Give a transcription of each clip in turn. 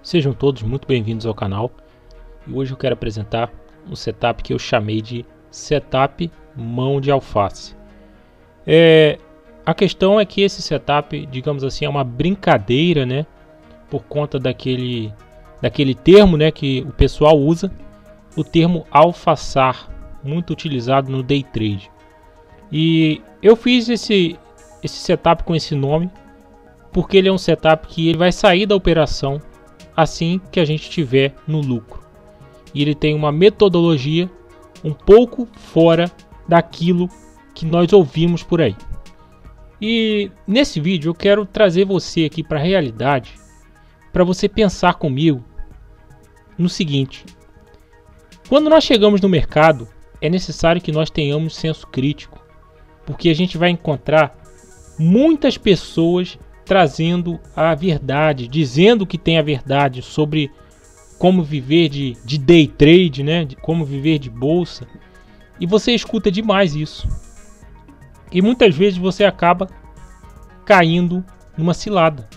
Sejam todos muito bem-vindos ao canal e hoje eu quero apresentar um setup que eu chamei de setup mão de alface. A questão é que esse setup, digamos assim, é uma brincadeira, né, por conta daquele termo, né, que o pessoal usa, o termo alfaçar, muito utilizado no day trade. E eu fiz esse setup com esse nome porque ele é um setup que ele vai sair da operação assim que a gente estiver no lucro. E ele tem uma metodologia um pouco fora daquilo que nós ouvimos por aí. E nesse vídeo eu quero trazer você aqui para a realidade, para você pensar comigo no seguinte: quando nós chegamos no mercado, é necessário que nós tenhamos senso crítico, porque a gente vai encontrar muitas pessoas trazendo a verdade, dizendo que tem a verdade sobre como viver de day trade, né? De como viver de bolsa. E você escuta demais isso. E muitas vezes você acaba caindo numa cilada.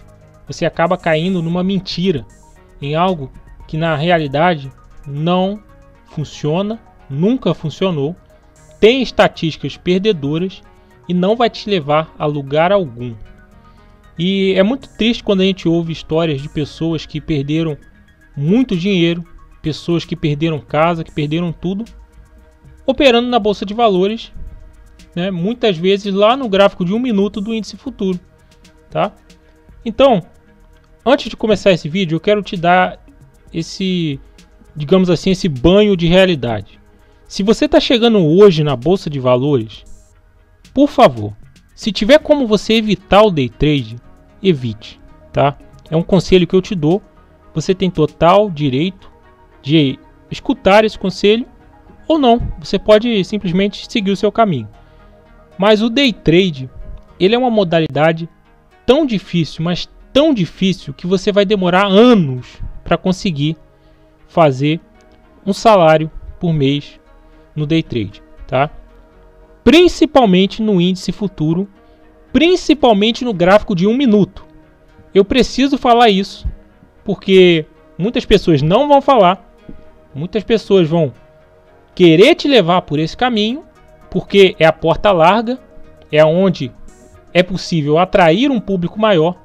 Você acaba caindo numa mentira, em algo que na realidade não funciona, nunca funcionou, tem estatísticas perdedoras e não vai te levar a lugar algum. E é muito triste quando a gente ouve histórias de pessoas que perderam muito dinheiro, pessoas que perderam casa, que perderam tudo, operando na bolsa de valores, né? Muitas vezes lá no gráfico de 1 minuto do índice futuro, tá? Então, antes de começar esse vídeo, eu quero te dar esse, digamos assim, esse banho de realidade. Se você está chegando hoje na bolsa de valores, por favor, se tiver como você evitar o day trade, evite, tá? É um conselho que eu te dou. Você tem total direito de escutar esse conselho ou não. Você pode simplesmente seguir o seu caminho. Mas o day trade, ele é uma modalidade tão difícil, mas tão difícil, que você vai demorar anos para conseguir fazer um salário por mês no day trade, tá? Principalmente no índice futuro, principalmente no gráfico de 1 minuto. Eu preciso falar isso, porque muitas pessoas não vão falar, muitas pessoas vão querer te levar por esse caminho, porque é a porta larga, é onde é possível atrair um público maior,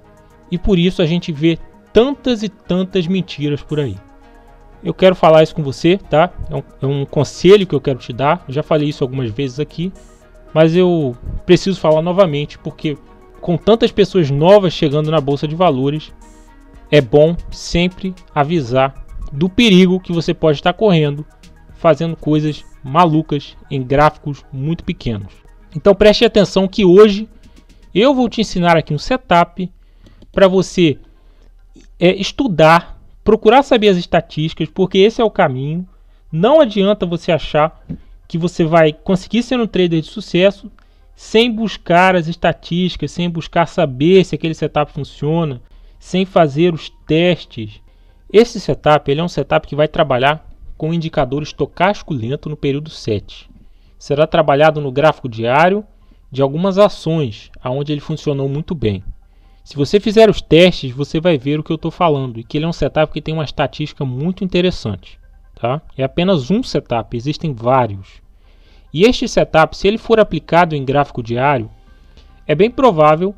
e por isso a gente vê tantas e tantas mentiras por aí. Eu quero falar isso com você, tá? É um conselho que eu quero te dar. Eu já falei isso algumas vezes aqui, mas eu preciso falar novamente, porque com tantas pessoas novas chegando na bolsa de valores, é bom sempre avisar do perigo que você pode estar correndo fazendo coisas malucas em gráficos muito pequenos. Então preste atenção que hoje eu vou te ensinar aqui um setup para você estudar, procurar saber as estatísticas, porque esse é o caminho. Não adianta você achar que você vai conseguir ser um trader de sucesso sem buscar as estatísticas, sem buscar saber se aquele setup funciona, sem fazer os testes. Esse setup, ele é um setup que vai trabalhar com o indicador estocástico lento no período 7. Será trabalhado no gráfico diário de algumas ações, onde ele funcionou muito bem. Se você fizer os testes, você vai ver o que eu estou falando, e que ele é um setup que tem uma estatística muito interessante. Tá? É apenas um setup, existem vários. E este setup, se ele for aplicado em gráfico diário, é bem provável,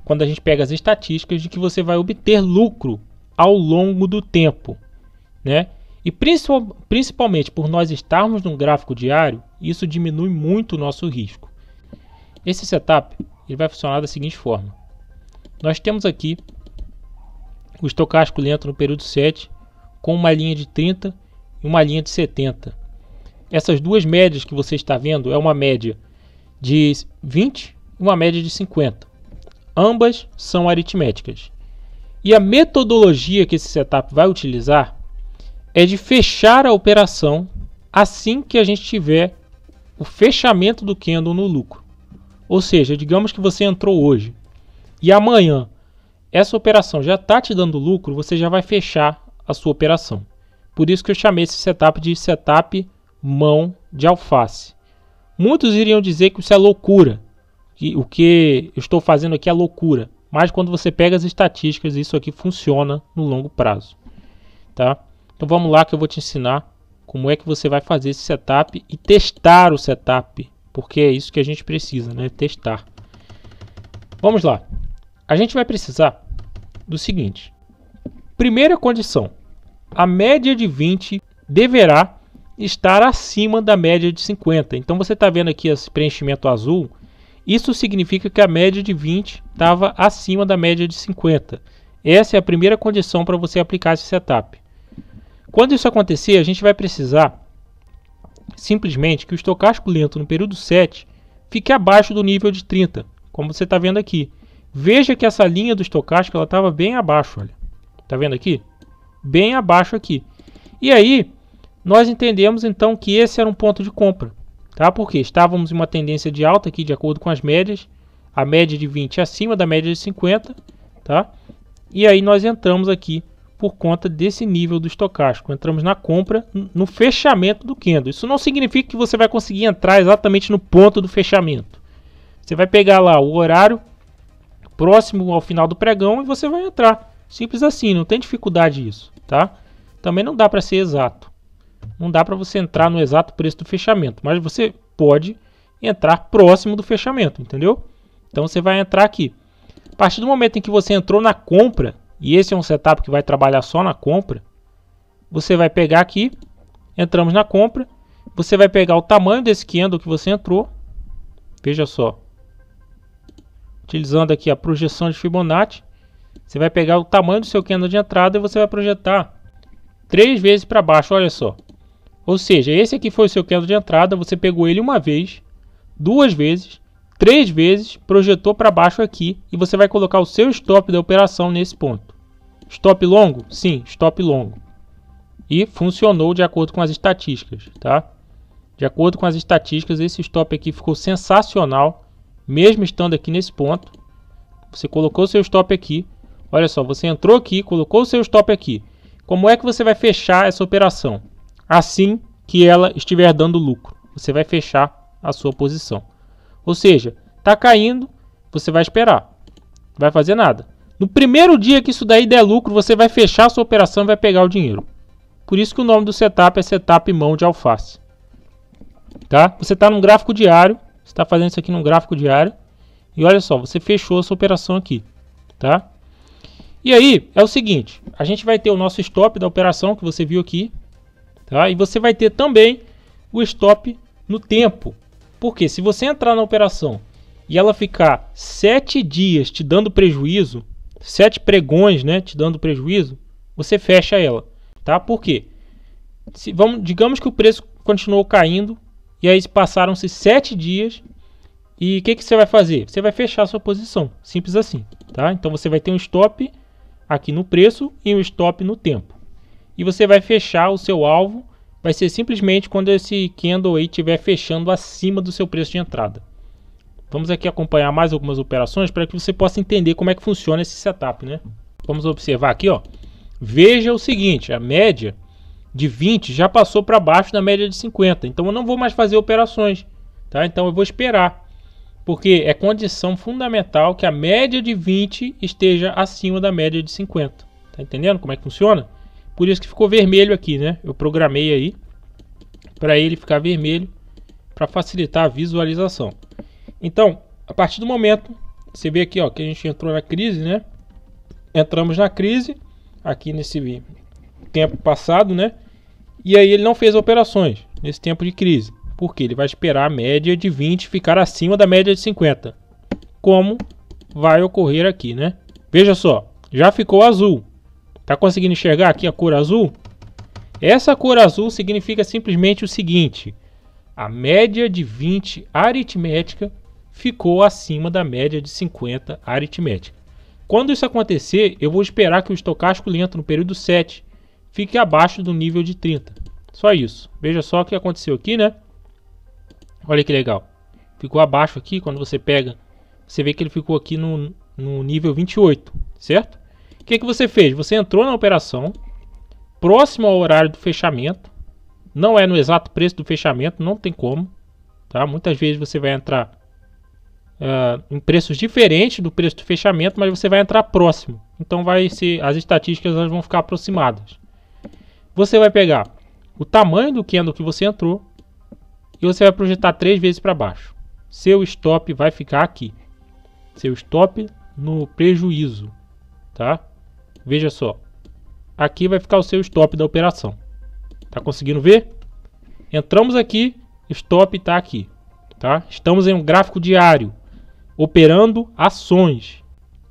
quando a gente pega as estatísticas, de que você vai obter lucro ao longo do tempo, né? E principalmente por nós estarmos num gráfico diário, isso diminui muito o nosso risco. Esse setup ele vai funcionar da seguinte forma: nós temos aqui o estocástico lento no período 7 com uma linha de 30 e uma linha de 70. Essas duas médias que você está vendo é uma média de 20 e uma média de 50. Ambas são aritméticas. E a metodologia que esse setup vai utilizar é de fechar a operação assim que a gente tiver o fechamento do candle no lucro. Ou seja, digamos que você entrou hoje e amanhã essa operação já está te dando lucro, você já vai fechar a sua operação. Por isso que eu chamei esse setup de setup mão de alface. Muitos iriam dizer que isso é loucura, que o que eu estou fazendo aqui é loucura. mas quando você pega as estatísticas, isso aqui funciona no longo prazo, tá? Então vamos lá que eu vou te ensinar como é que você vai fazer esse setup e testar o setup, porque é isso que a gente precisa, né? Testar. Vamos lá. A gente vai precisar do seguinte. Primeira condição. A média de 20 deverá estar acima da média de 50. Então você está vendo aqui esse preenchimento azul. Isso significa que a média de 20 estava acima da média de 50. Essa é a primeira condição para você aplicar esse setup. Quando isso acontecer, a gente vai precisar simplesmente que o estocástico lento no período 7 fique abaixo do nível de 30, como você está vendo aqui. Veja que essa linha do estocástico estava bem abaixo, olha. Está vendo aqui? Bem abaixo aqui. E aí, nós entendemos então que esse era um ponto de compra, tá? Porque estávamos em uma tendência de alta aqui, de acordo com as médias, a média de 20 acima da média de 50, tá? E aí nós entramos aqui por conta desse nível do estocástico. Entramos na compra no fechamento do candle. Isso não significa que você vai conseguir entrar exatamente no ponto do fechamento. Você vai pegar lá o horário próximo ao final do pregão e você vai entrar. Simples assim, não tem dificuldade isso, tá? Também não dá para ser exato. Não dá para você entrar no exato preço do fechamento, mas você pode entrar próximo do fechamento, entendeu? Então você vai entrar aqui. A partir do momento em que você entrou na compra, e esse é um setup que vai trabalhar só na compra, você vai pegar aqui, entramos na compra, você vai pegar o tamanho desse candle que você entrou, veja só, utilizando aqui a projeção de Fibonacci, você vai pegar o tamanho do seu candle de entrada e você vai projetar 3 vezes para baixo, olha só. Ou seja, esse aqui foi o seu candle de entrada, você pegou ele uma vez, 2 vezes, 3 vezes, projetou para baixo aqui e você vai colocar o seu stop da operação nesse ponto. Stop longo? Sim, stop longo. E funcionou de acordo com as estatísticas, tá? De acordo com as estatísticas, esse stop aqui ficou sensacional, mesmo estando aqui nesse ponto. Você colocou o seu stop aqui. Olha só, você entrou aqui, colocou o seu stop aqui. Como é que você vai fechar essa operação? Assim que ela estiver dando lucro, você vai fechar a sua posição. Ou seja, está caindo, você vai esperar. Não vai fazer nada. No primeiro dia que isso daí der lucro, você vai fechar a sua operação e vai pegar o dinheiro. Por isso que o nome do setup é setup mão de alface. Tá? Você está num gráfico diário, você está fazendo isso aqui num gráfico diário. E olha só, você fechou a sua operação aqui. Tá? E aí, é o seguinte, a gente vai ter o nosso stop da operação que você viu aqui. Tá? E você vai ter também o stop no tempo. Porque se você entrar na operação e ela ficar 7 dias te dando prejuízo, 7 pregões, né, te dando prejuízo, você fecha ela, tá? Por quê? Digamos que o preço continuou caindo e aí passaram-se 7 dias e o que você vai fazer? Você vai fechar a sua posição, simples assim, tá? Então você vai ter um stop aqui no preço e um stop no tempo. E você vai fechar o seu alvo, vai ser simplesmente quando esse candle aí estiver fechando acima do seu preço de entrada. Vamos aqui acompanhar mais algumas operações para que você possa entender como é que funciona esse setup, né? Vamos observar aqui, ó. Veja o seguinte, a média de 20 já passou para baixo da média de 50. Então eu não vou mais fazer operações, tá? Então eu vou esperar, porque é condição fundamental que a média de 20 esteja acima da média de 50. Tá entendendo como é que funciona? Por isso que ficou vermelho aqui, né? Eu programei aí para ele ficar vermelho para facilitar a visualização. Então, a partir do momento, você vê aqui, ó, que a gente entrou na crise, né? Entramos na crise aqui nesse tempo passado, né? E aí ele não fez operações nesse tempo de crise. Porque ele vai esperar a média de 20 ficar acima da média de 50. Como vai ocorrer aqui, né? Veja só, já ficou azul. Tá conseguindo enxergar aqui a cor azul? Essa cor azul significa simplesmente o seguinte: a média de 20 aritmética ficou acima da média de 50 aritmética. Quando isso acontecer, eu vou esperar que o estocástico lento no período 7 fique abaixo do nível de 30. Só isso. Veja só o que aconteceu aqui, né? Olha que legal. Ficou abaixo aqui, quando você pega, você vê que ele ficou aqui no nível 28, certo? O que você fez? Você entrou na operação, próximo ao horário do fechamento. Não é no exato preço do fechamento, não tem como. Tá? Muitas vezes você vai entrar em preços diferentes do preço do fechamento, mas você vai entrar próximo. Então as estatísticas elas vão ficar aproximadas. Você vai pegar o tamanho do candle que você entrou e você vai projetar 3 vezes para baixo. Seu stop vai ficar aqui. Seu stop no prejuízo, tá? Veja só. Aqui vai ficar o seu stop da operação. Tá conseguindo ver? Entramos aqui, stop está aqui, tá? Estamos em um gráfico diário, operando ações.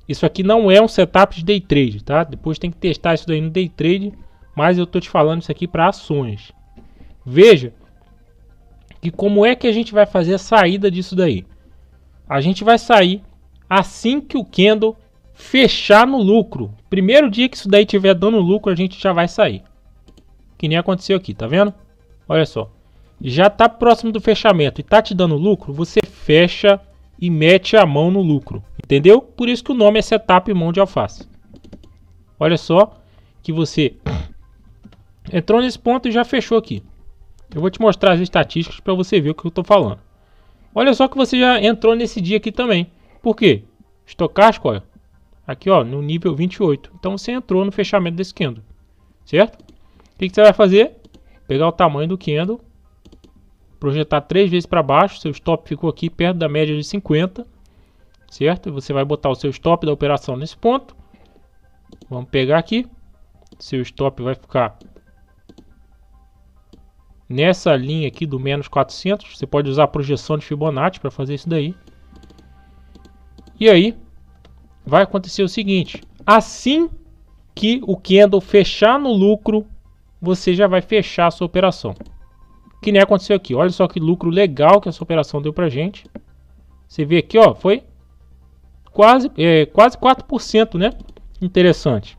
Isso aqui não é um setup de day trade, tá? Depois tem que testar isso daí no day trade, mas eu tô te falando isso aqui para ações. Veja que como é que a gente vai fazer a saída disso daí. A gente vai sair assim que o candle fechar no lucro. Primeiro dia que isso daí estiver dando lucro, a gente já vai sair. Que nem aconteceu aqui, tá vendo? Olha só. Já tá próximo do fechamento e tá te dando lucro, você fecha e mete a mão no lucro. Entendeu? Por isso que o nome é setup mão de alface. Olha só que você entrou nesse ponto e já fechou aqui. Eu vou te mostrar as estatísticas para você ver o que eu estou falando. Olha só que você já entrou nesse dia aqui também. Por quê? Estocástico, olha. Aqui, ó, no nível 28. Então você entrou no fechamento desse candle. Certo? O que você vai fazer? Pegar o tamanho do candle. Projetar 3 vezes para baixo. Seu stop ficou aqui perto da média de 50. Certo? Você vai botar o seu stop da operação nesse ponto. Vamos pegar aqui. Seu stop vai ficar nessa linha aqui do menos 400. Você pode usar a projeção de Fibonacci para fazer isso daí. E aí vai acontecer o seguinte. Assim que o candle fechar no lucro, você já vai fechar a sua operação. Que nem aconteceu aqui. Olha só que lucro legal que essa operação deu pra gente. Você vê aqui, ó, foi quase 4%, né? Interessante.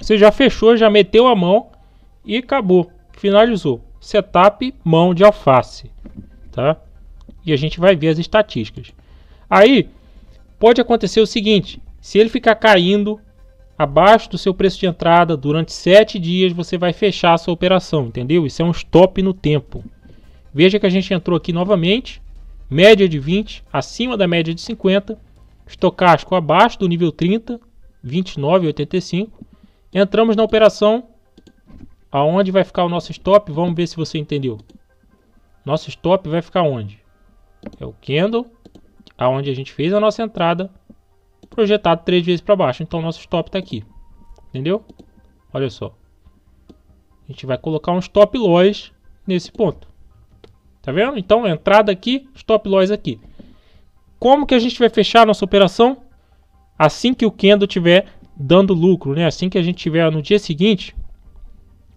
Você já fechou, já meteu a mão e acabou. Finalizou. Setup mão de alface, tá? E a gente vai ver as estatísticas. Aí pode acontecer o seguinte: se ele ficar caindo abaixo do seu preço de entrada durante 7 dias, você vai fechar a sua operação, entendeu? Isso é um stop no tempo. Veja que a gente entrou aqui novamente, média de 20, acima da média de 50, estocástico abaixo do nível 30, 29,85. Entramos na operação. Aonde vai ficar o nosso stop? Vamos ver se você entendeu. Nosso stop vai ficar onde? É o candle, aonde a gente fez a nossa entrada, projetado 3 vezes para baixo. Então nosso stop está aqui. Entendeu? Olha só. A gente vai colocar um stop loss nesse ponto. Tá vendo? Então entrada aqui, stop loss aqui. Como que a gente vai fechar a nossa operação? Assim que o candle estiver dando lucro, né? Assim que a gente tiver no dia seguinte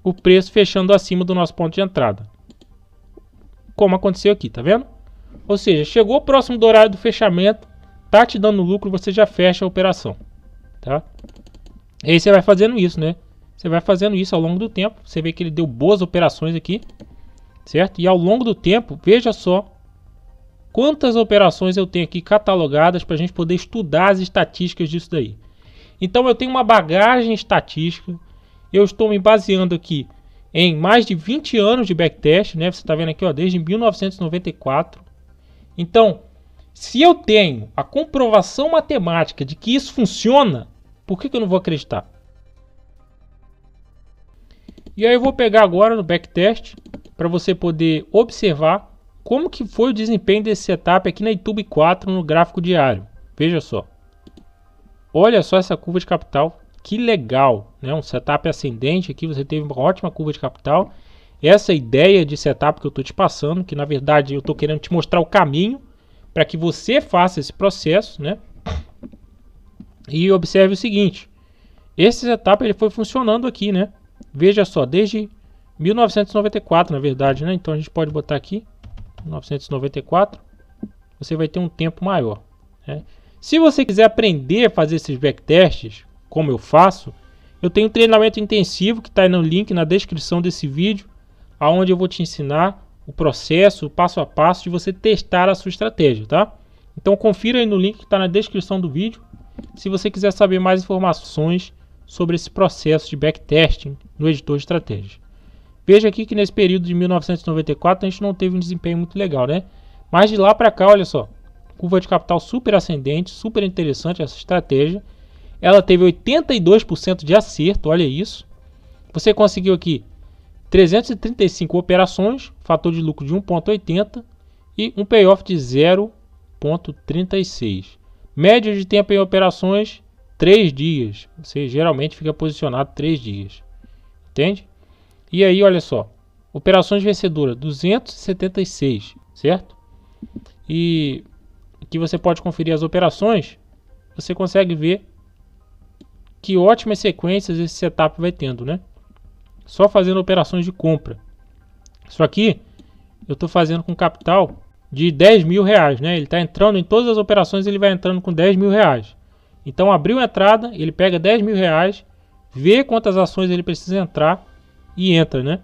o preço fechando acima do nosso ponto de entrada. Como aconteceu aqui, tá vendo? Ou seja, chegou próximo do horário do fechamento, tá te dando lucro, você já fecha a operação, tá? E aí você vai fazendo isso, né? Você vai fazendo isso ao longo do tempo. Você vê que ele deu boas operações aqui, certo? E ao longo do tempo, veja só quantas operações eu tenho aqui catalogadas para a gente poder estudar as estatísticas disso daí. Então eu tenho uma bagagem estatística. Eu estou me baseando aqui em mais de 20 anos de backtest, né? Você está vendo aqui, ó, desde 1994. Então, se eu tenho a comprovação matemática de que isso funciona, por que eu não vou acreditar? E aí eu vou pegar agora no backtest para você poder observar como que foi o desempenho desse setup aqui na YouTube 4 no gráfico diário. Veja só. Olha só essa curva de capital. Que legal, né? Um setup ascendente aqui, você teve uma ótima curva de capital. Essa ideia de setup que eu estou te passando, que na verdade eu estou querendo te mostrar o caminho para que você faça esse processo, né? E observe o seguinte, esse setup ele foi funcionando aqui, né? Veja só, desde 1994, na verdade, né? Então a gente pode botar aqui 1994, você vai ter um tempo maior, né? Se você quiser aprender a fazer esses backtests, como eu faço, eu tenho um treinamento intensivo que está aí no link na descrição desse vídeo, aonde eu vou te ensinar o processo, o passo a passo de você testar a sua estratégia, tá? Então confira aí no link que está na descrição do vídeo, se você quiser saber mais informações sobre esse processo de backtesting no editor de estratégias. Veja aqui que nesse período de 1994 a gente não teve um desempenho muito legal, né? Mas de lá para cá, olha só, curva de capital super ascendente, super interessante essa estratégia. Ela teve 82% de acerto, olha isso. Você conseguiu aqui 335 operações, fator de lucro de 1,80 e um payoff de 0,36. Média de tempo em operações, 3 dias. Você geralmente fica posicionado 3 dias. Entende? E aí, olha só. Operações vencedoras, 276, certo? E aqui você pode conferir as operações. Você consegue ver que ótimas sequências esse setup vai tendo, né? Só fazendo operações de compra. Isso aqui eu estou fazendo com capital de 10 mil reais, né? Ele está entrando em todas as operações, ele vai entrando com 10 mil reais. Então abriu a entrada, ele pega 10 mil reais, vê quantas ações ele precisa entrar e entra, né?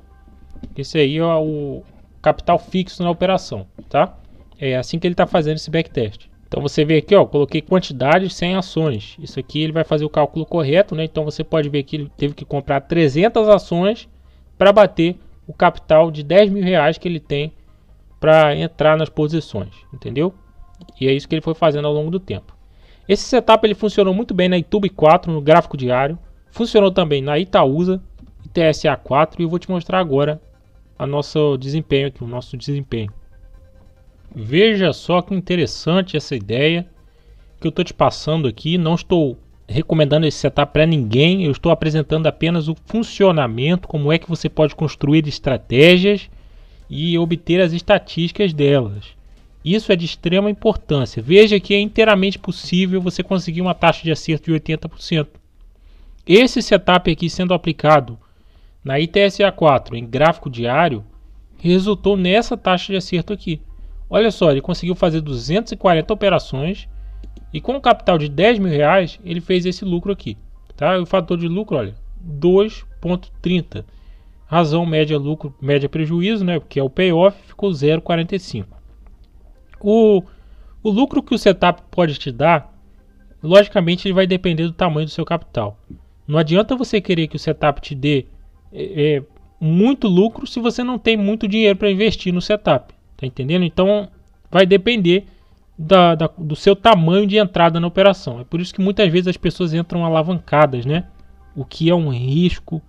Esse aí é o capital fixo na operação, tá? É assim que ele está fazendo esse backtest. Então você vê aqui, ó, coloquei quantidade sem ações. Isso aqui ele vai fazer o cálculo correto, né? Então você pode ver que ele teve que comprar 300 ações para bater o capital de 10 mil reais que ele tem para entrar nas posições, entendeu? E é isso que ele foi fazendo ao longo do tempo. Esse setup ele funcionou muito bem na YouTube 4, no gráfico diário. Funcionou também na Itaúsa, ITSA 4 e eu vou te mostrar agora o nosso desempenho aqui, o nosso desempenho. Veja só que interessante essa ideia que eu estou te passando aqui. Não estou recomendando esse setup para ninguém. Eu estou apresentando apenas o funcionamento, como é que você pode construir estratégias e obter as estatísticas delas. Isso é de extrema importância. Veja que é inteiramente possível você conseguir uma taxa de acerto de 80%. Esse setup aqui sendo aplicado na ITSA 4 em gráfico diário resultou nessa taxa de acerto aqui. Olha só, ele conseguiu fazer 240 operações e com um capital de 10 mil reais ele fez esse lucro aqui, tá? O fator de lucro, olha, 2,30. Razão média lucro, média prejuízo, né? Porque é o payoff, ficou 0,45. O lucro que o setup pode te dar, logicamente ele vai depender do tamanho do seu capital. Não adianta você querer que o setup te dê muito lucro se você não tem muito dinheiro para investir no setup. Tá entendendo? Então vai depender do seu tamanho de entrada na operação. É por isso que muitas vezes as pessoas entram alavancadas, né? O que é um risco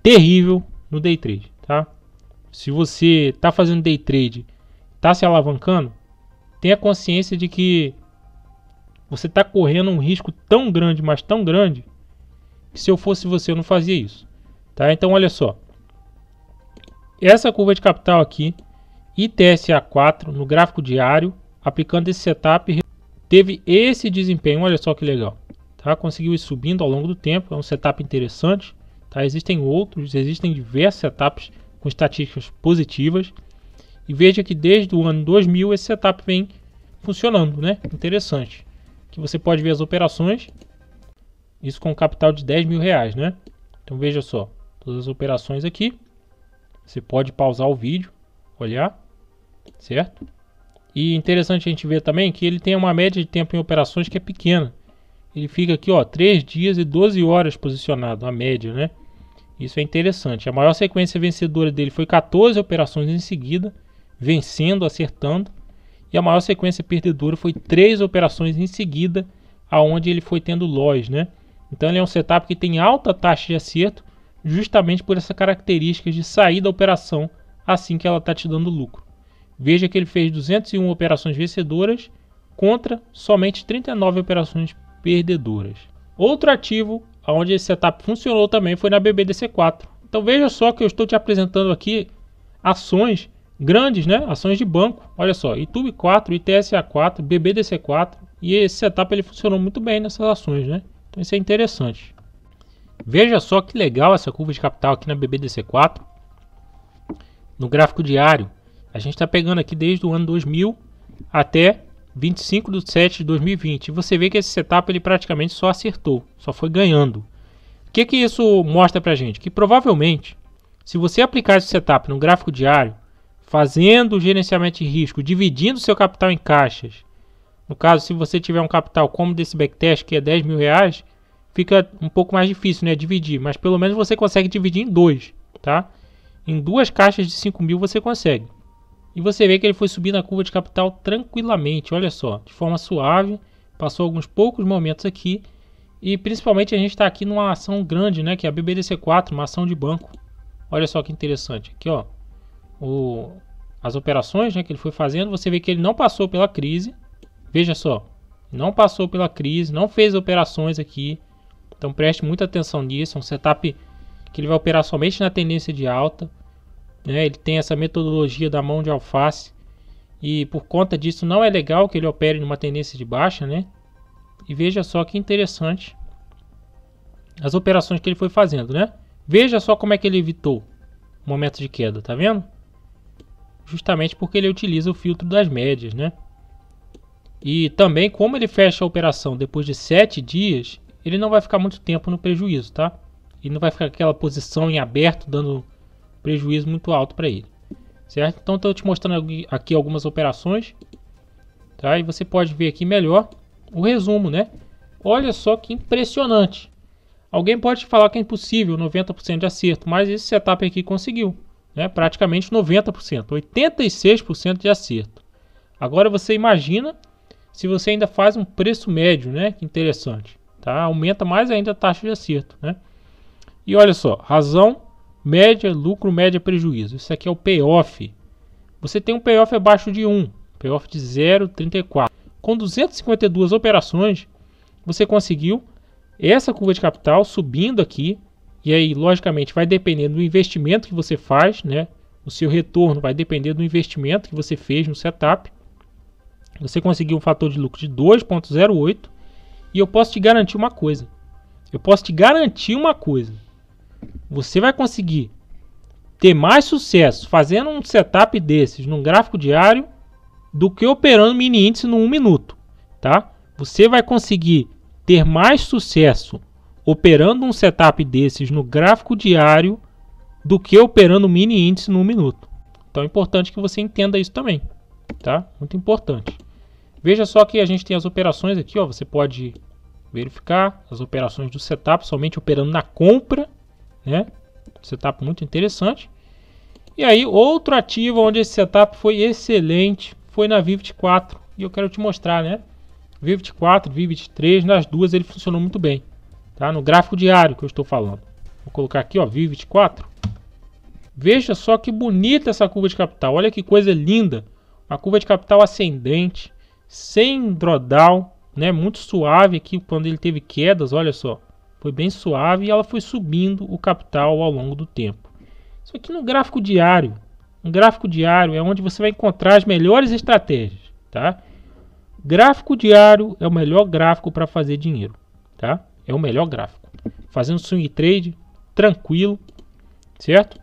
terrível no day trade, tá? Se você está fazendo day trade, está se alavancando, tenha consciência de que você está correndo um risco tão grande, mas tão grande, que se eu fosse você eu não fazia isso, tá? Então olha só, essa curva de capital aqui, ITSA 4 no gráfico diário, aplicando esse setup, teve esse desempenho, olha só que legal, tá? Conseguiu ir subindo ao longo do tempo, é um setup interessante, tá? Existem outros, existem diversos setups com estatísticas positivas, e veja que desde o ano 2000 esse setup vem funcionando, né? Interessante, que você pode ver as operações, isso com um capital de 10 mil reais, né? Então veja só, todas as operações aqui, você pode pausar o vídeo, olhar, certo? E interessante a gente ver também que ele tem uma média de tempo em operações que é pequena. Ele fica aqui, ó, 3 dias e 12 horas posicionado, a média, né? Isso é interessante. A maior sequência vencedora dele foi 14 operações em seguida, vencendo, acertando. E a maior sequência perdedora foi 3 operações em seguida, aonde ele foi tendo loss, né? Então ele é um setup que tem alta taxa de acerto, justamente por essa característica de sair da operação assim que ela está te dando lucro. Veja que ele fez 201 operações vencedoras contra somente 39 operações perdedoras. Outro ativo onde esse setup funcionou também foi na BBDC4. Então veja só que eu estou te apresentando aqui ações grandes, né? Ações de banco. Olha só, YouTube 4, ITSA 4, BBDC4 e esse setup ele funcionou muito bem nessas ações, né? Então isso é interessante. Veja só que legal essa curva de capital aqui na BBDC4. No gráfico diário, a gente está pegando aqui desde o ano 2000 até 25/7/2020. E você vê que esse setup ele praticamente só acertou, só foi ganhando. O que isso mostra pra gente? Que provavelmente, se você aplicar esse setup no gráfico diário, fazendo o gerenciamento de risco, dividindo seu capital em caixas, no caso, se você tiver um capital como desse backtest, que é 10 mil reais, fica um pouco mais difícil, né, dividir, mas pelo menos você consegue dividir em 2, tá? Em 2 caixas de 5 mil você consegue. E você vê que ele foi subindo a curva de capital tranquilamente, olha só, de forma suave. Passou alguns poucos momentos aqui. E principalmente a gente está aqui numa ação grande, né, que é a BBDC4, uma ação de banco. Olha só que interessante. Aqui, ó, as operações, né, que ele foi fazendo. Você vê que ele não passou pela crise. Veja só, não passou pela crise, não fez operações aqui. Então preste muita atenção nisso. É um setup que ele vai operar somente na tendência de alta. Ele tem essa metodologia da mão de alface e por conta disso não é legal que ele opere numa tendência de baixa, né? E veja só que interessante as operações que ele foi fazendo, né? Veja só como é que ele evitou momentos de queda, tá vendo? Justamente porque ele utiliza o filtro das médias, né? E também como ele fecha a operação depois de 7 dias, ele não vai ficar muito tempo no prejuízo, tá? Ele não vai ficar aquela posição em aberto dando prejuízo muito alto para ele, certo? Então estou te mostrando aqui algumas operações, tá? E você pode ver aqui melhor o resumo, né? Olha só que impressionante. Alguém pode falar que é impossível 90% de acerto, mas esse setup aqui conseguiu, né? Praticamente 90%, 86% de acerto. Agora você imagina se você ainda faz um preço médio, né? Que interessante, tá? Aumenta mais ainda a taxa de acerto, né? E olha só, razão média, lucro, média, prejuízo. Isso aqui é o payoff. Você tem um payoff abaixo de 1, payoff de 0,34. Com 252 operações, você conseguiu essa curva de capital subindo aqui. E aí, logicamente, vai depender do investimento que você faz, né? O seu retorno vai depender do investimento que você fez no setup. Você conseguiu um fator de lucro de 2,08. E eu posso te garantir uma coisa. Você vai conseguir ter mais sucesso fazendo um setup desses num gráfico diário do que operando mini índice no 1 minuto, tá? Você vai conseguir ter mais sucesso operando um setup desses no gráfico diário do que operando mini índice no 1 minuto. Então é importante que você entenda isso também, tá? Muito importante. Veja só que a gente tem as operações aqui, ó, você pode verificar as operações do setup somente operando na compra, né? Setup muito interessante. E aí outro ativo onde esse setup foi excelente foi na VIVT4, e eu quero te mostrar, né? VIVT4, VIVT3, nas duas ele funcionou muito bem, tá? No gráfico diário que eu estou falando. Vou colocar aqui, ó, VIVT4. Veja só que bonita essa curva de capital. Olha que coisa linda. Uma curva de capital ascendente, sem drawdown, né? Muito suave aqui quando ele teve quedas, olha só. Foi bem suave e ela foi subindo o capital ao longo do tempo. Isso aqui no gráfico diário. Um gráfico diário é onde você vai encontrar as melhores estratégias, tá? Gráfico diário é o melhor gráfico para fazer dinheiro, tá? É o melhor gráfico. Fazendo swing trade tranquilo, certo?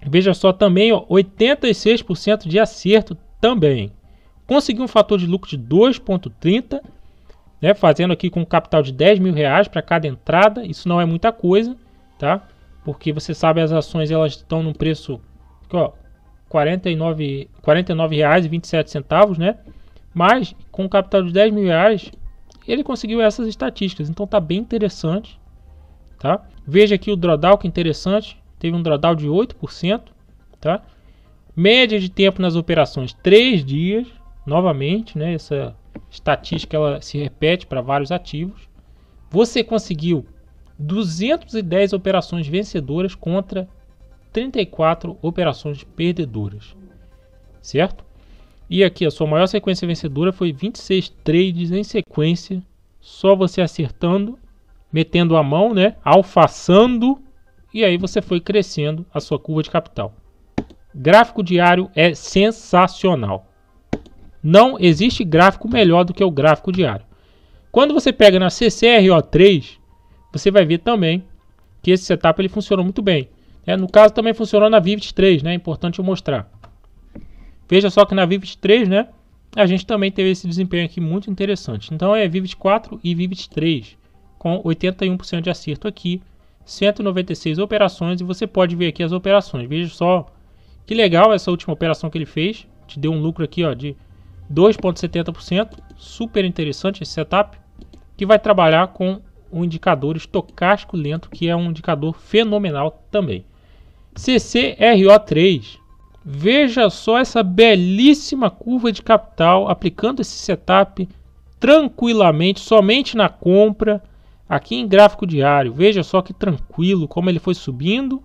Veja só também, ó, 86% de acerto também. Conseguiu um fator de lucro de 2,30, né, fazendo aqui com um capital de R$10.000 para cada entrada. Isso não é muita coisa, tá? Porque você sabe, as ações elas estão num preço aqui, ó, R$ 49,27, né? Mas com um capital de R$10.000 ele conseguiu essas estatísticas. Então tá bem interessante, tá? Veja aqui o drawdown, que interessante. Teve um drawdown de 8%, tá? Média de tempo nas operações 3 dias, novamente, né? Essa estatística ela se repete para vários ativos. Você conseguiu 210 operações vencedoras contra 34 operações perdedoras, certo? E aqui a sua maior sequência vencedora foi 26 trades em sequência, só você acertando, metendo a mão, né? Alfaçando, e aí você foi crescendo a sua curva de capital. Gráfico diário é sensacional. Não existe gráfico melhor do que o gráfico diário. Quando você pega na CCRO3, você vai ver também que esse setup ele funcionou muito bem. No caso também funcionou na VIVT3, né? É importante eu mostrar. Veja só que na VIVT3, né, a gente também teve esse desempenho aqui muito interessante. Então é VIVT4 e VIVT3 com 81% de acerto aqui, 196 operações, e você pode ver aqui as operações. Veja só que legal essa última operação que ele fez. Te deu um lucro aqui, ó, de 2,70%. Super interessante esse setup, que vai trabalhar com o indicador estocástico lento, que é um indicador fenomenal também. CCRO3, Veja só essa belíssima curva de capital aplicando esse setup tranquilamente, somente na compra, aqui em gráfico diário. Veja só que tranquilo como ele foi subindo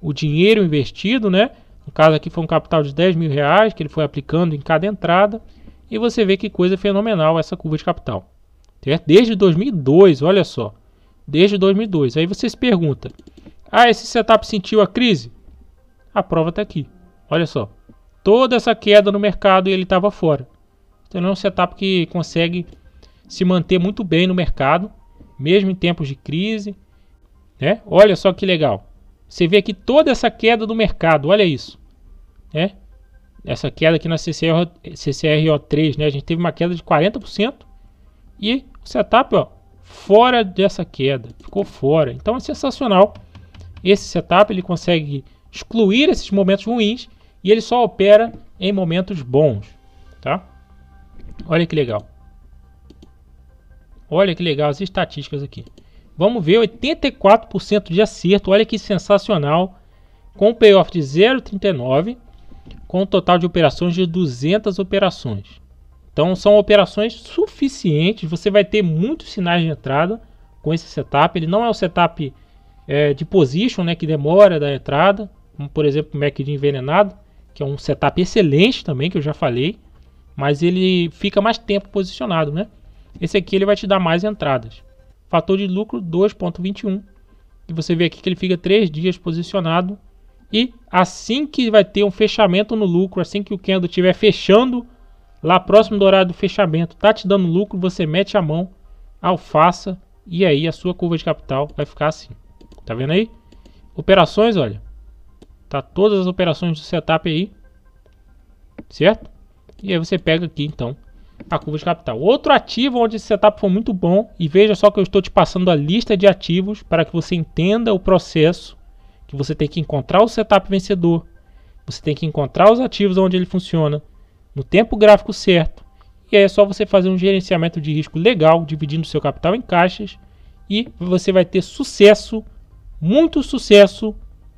o dinheiro investido, né? No caso aqui foi um capital de 10 mil reais que ele foi aplicando em cada entrada. E você vê que coisa fenomenal essa curva de capital. Certo? Desde 2002, olha só. Desde 2002. Aí você se pergunta, esse setup sentiu a crise? A prova está aqui. Olha só. Toda essa queda no mercado e ele estava fora. Então é um setup que consegue se manter muito bem no mercado, mesmo em tempos de crise. Né? Olha só que legal. Você vê aqui toda essa queda do mercado. Olha isso. Né? Essa queda aqui na CCRO3, né? A gente teve uma queda de 40%. E o setup, ó, fora dessa queda. Ficou fora. Então é sensacional. Esse setup ele consegue excluir esses momentos ruins. E ele só opera em momentos bons. Tá? Olha que legal. Olha que legal as estatísticas aqui. Vamos ver 84% de acerto. Olha que sensacional. Com um payoff de 0,39. Com um total de operações de 200 operações. Então são operações suficientes. Você vai ter muitos sinais de entrada com esse setup. Ele não é um setup de position, né, que demora da entrada. Como por exemplo o MACD envenenado. Que é um setup excelente também, que eu já falei. Mas ele fica mais tempo posicionado, né? Esse aqui ele vai te dar mais entradas. Fator de lucro 2,21. E você vê aqui que ele fica 3 dias posicionado. E assim que vai ter um fechamento no lucro, assim que o candle estiver fechando, lá próximo do horário do fechamento, tá te dando lucro, você mete a mão, alfaça, e aí a sua curva de capital vai ficar assim. Tá vendo aí? Operações, olha. Tá todas as operações do setup aí. Certo? E aí você pega aqui então a curva de capital. Outro ativo onde esse setup foi muito bom, e veja só que eu estou te passando a lista de ativos para que você entenda o processo, que você tem que encontrar o setup vencedor, você tem que encontrar os ativos onde ele funciona, no tempo gráfico certo, e aí é só você fazer um gerenciamento de risco legal, dividindo o seu capital em caixas, e você vai ter sucesso,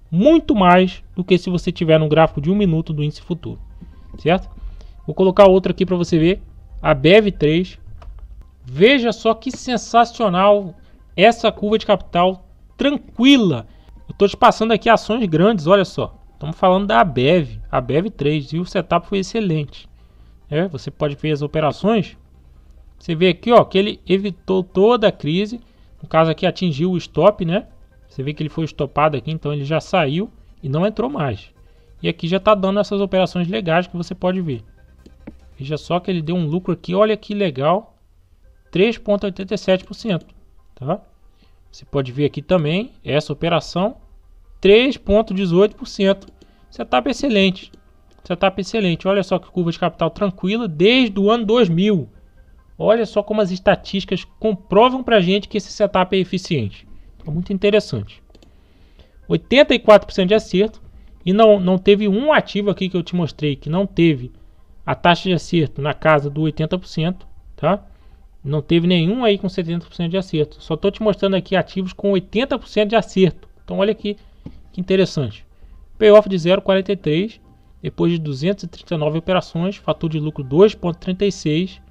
muito mais do que se você tiver no gráfico de 1 minuto do índice futuro, certo? Vou colocar outro aqui para você ver, a BEV3. Veja só que sensacional essa curva de capital tranquila. Eu estou te passando aqui ações grandes, olha só. Estamos falando da BEV, a BEV3, e o setup foi excelente. Você pode ver as operações. Você vê aqui, ó, que ele evitou toda a crise. No caso aqui atingiu o stop, né? Você vê que ele foi estopado aqui, então ele já saiu e não entrou mais. E aqui já está dando essas operações legais que você pode ver. Veja só que ele deu um lucro aqui, olha que legal, 3,87%. Tá? Você pode ver aqui também essa operação, 3,18%. Setup excelente. Setup excelente. Olha só que curva de capital tranquila desde o ano 2000. Olha só como as estatísticas comprovam para a gente que esse setup é eficiente. Então, muito interessante. 84% de acerto. E não teve um ativo aqui que eu te mostrei que não teve a taxa de acerto na casa do 80%. Tá? Não teve nenhum aí com 70% de acerto. Só estou te mostrando aqui ativos com 80% de acerto. Então olha aqui que interessante. Payoff de 0,43. Depois de 239 operações. Fator de lucro 2,36.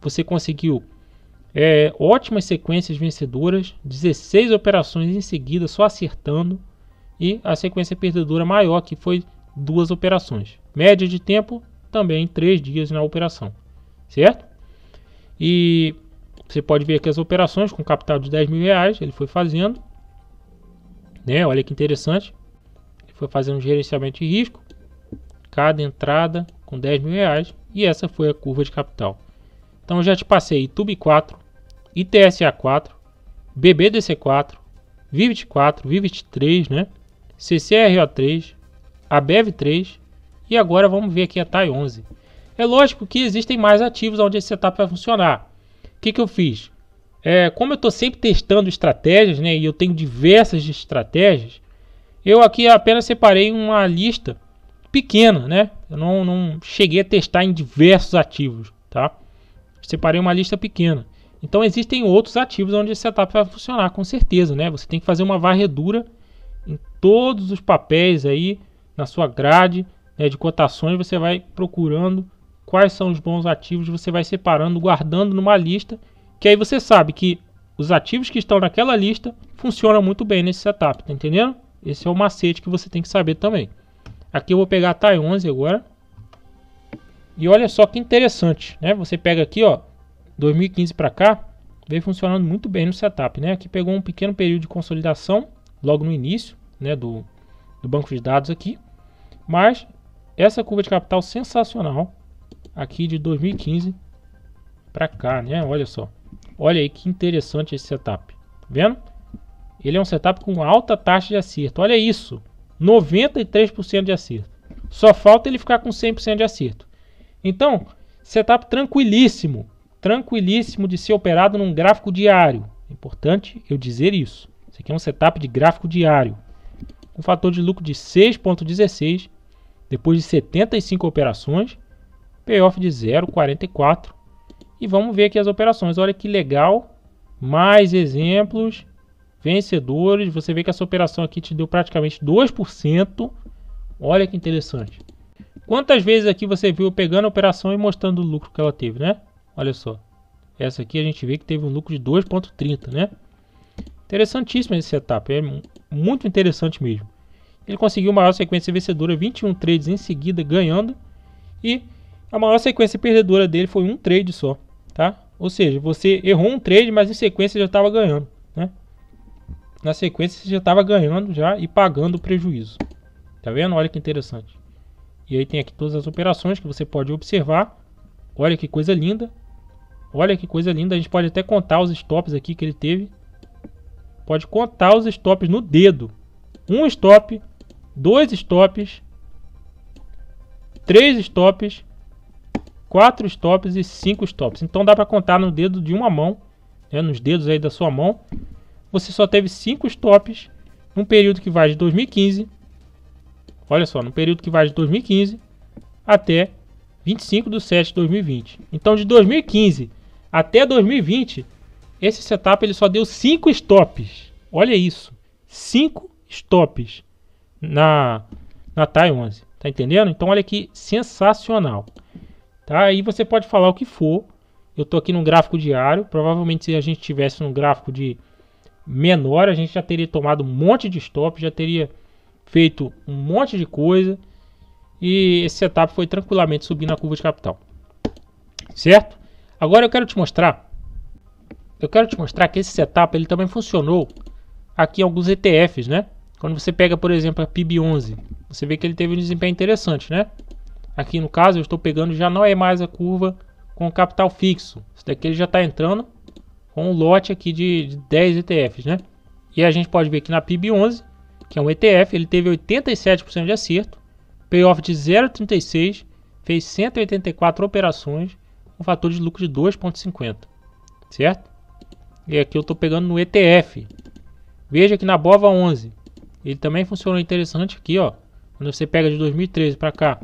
Você conseguiu ótimas sequências vencedoras. 16 operações em seguida só acertando. E a sequência perdedora maior que foi 2 operações. Média de tempo também 3 dias na operação. Certo? E você pode ver aqui as operações com capital de 10 mil reais. Ele foi fazendo. Né? Olha que interessante. Ele foi fazendo um gerenciamento de risco. Cada entrada com 10 mil reais. E essa foi a curva de capital. Então eu já te passei TUB4, ITSA4, BBDC4, VIVIT4, VIVIT3, né? CCRO3, a BEV3 e agora vamos ver aqui a TAI11. É lógico que existem mais ativos onde esse setup vai funcionar. O que eu fiz? Como eu estou sempre testando estratégias, né, e eu tenho diversas estratégias, eu aqui apenas separei uma lista pequena, né? Eu não cheguei a testar em diversos ativos, tá? Separei uma lista pequena. Então existem outros ativos onde esse setup vai funcionar, com certeza, né? Você tem que fazer uma varredura em todos os papéis aí na sua grade, né, de cotações, você vai procurando quais são os bons ativos, você vai separando, guardando numa lista, que aí você sabe que os ativos que estão naquela lista funcionam muito bem nesse setup, tá entendendo? Esse é o macete que você tem que saber também. Aqui eu vou pegar a TAI-11 agora. E olha só que interessante, né? Você pega aqui, ó, 2015 para cá, veio funcionando muito bem no setup, né? Aqui pegou um pequeno período de consolidação, logo no início, né, do banco de dados aqui. Mas essa curva de capital sensacional, aqui de 2015 para cá, né? Olha só. Olha aí que interessante esse setup. Tá vendo? Ele é um setup com alta taxa de acerto. Olha isso. 93% de acerto. Só falta ele ficar com 100% de acerto. Então, setup tranquilíssimo. Tranquilíssimo de ser operado num gráfico diário. É importante eu dizer isso. Isso aqui é um setup de gráfico diário. Com fator de lucro de 6,16. Depois de 75 operações. Payoff de 0,44. E vamos ver aqui as operações. Olha que legal. Mais exemplos. Vencedores. Você vê que essa operação aqui te deu praticamente 2%. Olha que interessante. Quantas vezes aqui você viu pegando a operação e mostrando o lucro que ela teve, né? Olha só. Essa aqui a gente vê que teve um lucro de 2,30, né? Interessantíssimo esse setup. É muito interessante mesmo. Ele conseguiu maior sequência vencedora, 21 trades em seguida ganhando. E a maior sequência perdedora dele foi um trade só, tá? Ou seja, você errou um trade, mas em sequência já estava ganhando, né? Na sequência você já estava ganhando já e pagando o prejuízo. Tá vendo? Olha que interessante. E aí tem aqui todas as operações que você pode observar. Olha que coisa linda. Olha que coisa linda. A gente pode até contar os stops aqui que ele teve. Pode contar os stops no dedo. Um stop, 2 stops, 3 stops, 4 stops e 5 stops. Então dá para contar no dedo de uma mão, né, nos dedos aí da sua mão. Você só teve 5 stops num período que vai de 2015. Olha só, no período que vai de 2015 até 25/7 de 2020. Então de 2015 até 2020, esse setup ele só deu 5 stops. Olha isso, 5 stops na TAI-11. Tá entendendo? Então olha que sensacional. Tá? Aí você pode falar o que for. Eu tô aqui no gráfico diário. Provavelmente se a gente tivesse um gráfico de menor, a gente já teria tomado um monte de stop, já teria feito um monte de coisa e esse setup foi tranquilamente subir na curva de capital, certo? Agora eu quero te mostrar que esse setup ele também funcionou aqui em alguns ETFs, né? Quando você pega, por exemplo, a PIB11, você vê que ele teve um desempenho interessante, né? Aqui no caso eu estou pegando, já não é mais a curva com capital fixo, esse daqui ele já está entrando com um lote aqui de 10 ETFs, né? E a gente pode ver que na PIB11, que é um ETF, ele teve 87% de acerto, payoff de 0,36, fez 184 operações, um fator de lucro de 2,50, certo? E aqui eu estou pegando no ETF. Veja que na BOVA11, ele também funcionou interessante aqui, ó. Quando você pega de 2013 para cá,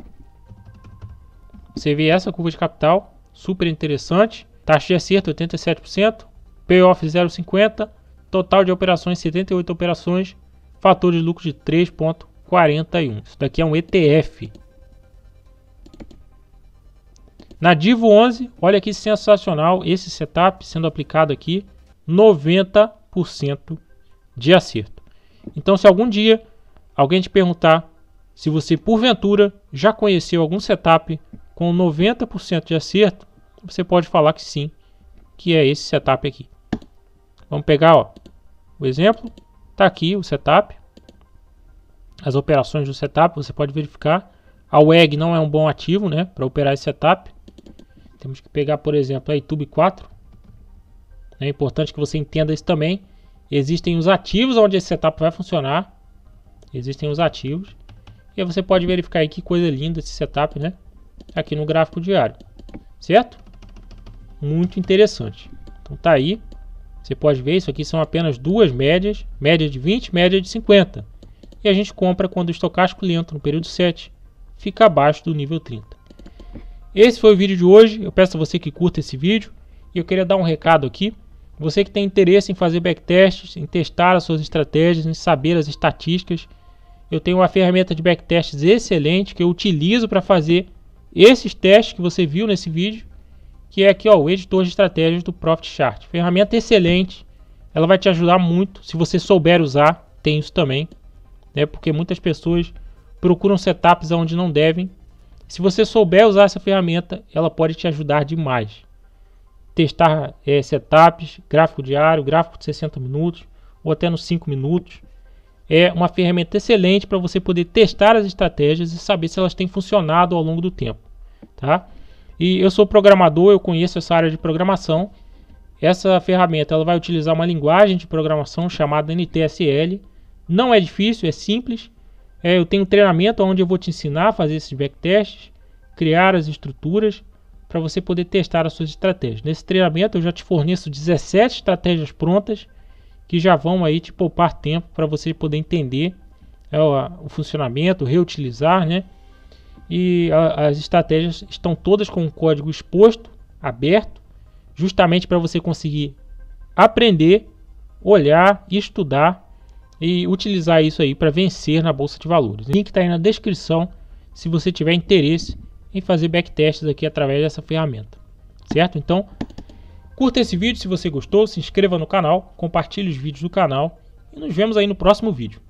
você vê essa curva de capital, super interessante, taxa de acerto 87%, payoff 0,50, total de operações 78 operações, fator de lucro de 3,41. Isso daqui é um ETF. Na DIVO11, olha que sensacional esse setup sendo aplicado aqui, 90% de acerto. Então se algum dia alguém te perguntar se você porventura já conheceu algum setup com 90% de acerto, você pode falar que sim, que é esse setup aqui. Vamos pegar, ó, o exemplo. Tá aqui o setup, as operações do setup, você pode verificar. A WEG não é um bom ativo, né, para operar esse setup. Temos que pegar, por exemplo, a YouTube 4. É importante que você entenda isso também. Existem os ativos onde esse setup vai funcionar. Existem os ativos. E aí você pode verificar aí que coisa linda esse setup, né, aqui no gráfico diário, certo? Muito interessante. Então tá aí. Você pode ver, isso aqui são apenas duas médias, média de 20, média de 50. E a gente compra quando o estocástico lento no período 7 fica abaixo do nível 30. Esse foi o vídeo de hoje. Eu peço a você que curta esse vídeo. E eu queria dar um recado aqui. Você que tem interesse em fazer backtests, em testar as suas estratégias, em saber as estatísticas, eu tenho uma ferramenta de backtests excelente que eu utilizo para fazer esses testes que você viu nesse vídeo, que é aqui, ó, o editor de estratégias do Profit Chart. Ferramenta excelente, ela vai te ajudar muito se você souber usar. Tem isso também, né? Porque muitas pessoas procuram setups onde não devem. Se você souber usar essa ferramenta, ela pode te ajudar demais. Testar setups, gráfico diário, gráfico de 60 minutos ou até nos 5 minutos. É uma ferramenta excelente para você poder testar as estratégias e saber se elas têm funcionado ao longo do tempo, tá? E eu sou programador, eu conheço essa área de programação. Essa ferramenta ela vai utilizar uma linguagem de programação chamada NTSL. Não é difícil, é simples. Eu tenho um treinamento onde eu vou te ensinar a fazer esses backtests, criar as estruturas para você poder testar as suas estratégias. Nesse treinamento eu já te forneço 17 estratégias prontas que já vão aí te poupar tempo para você poder entender o funcionamento, reutilizar, né? E as estratégias estão todas com o código exposto, aberto, justamente para você conseguir aprender, olhar, estudar e utilizar isso aí para vencer na Bolsa de Valores. O link está aí na descrição se você tiver interesse em fazer backtests aqui através dessa ferramenta, certo? Então, curta esse vídeo se você gostou, se inscreva no canal, compartilhe os vídeos do canal e nos vemos aí no próximo vídeo.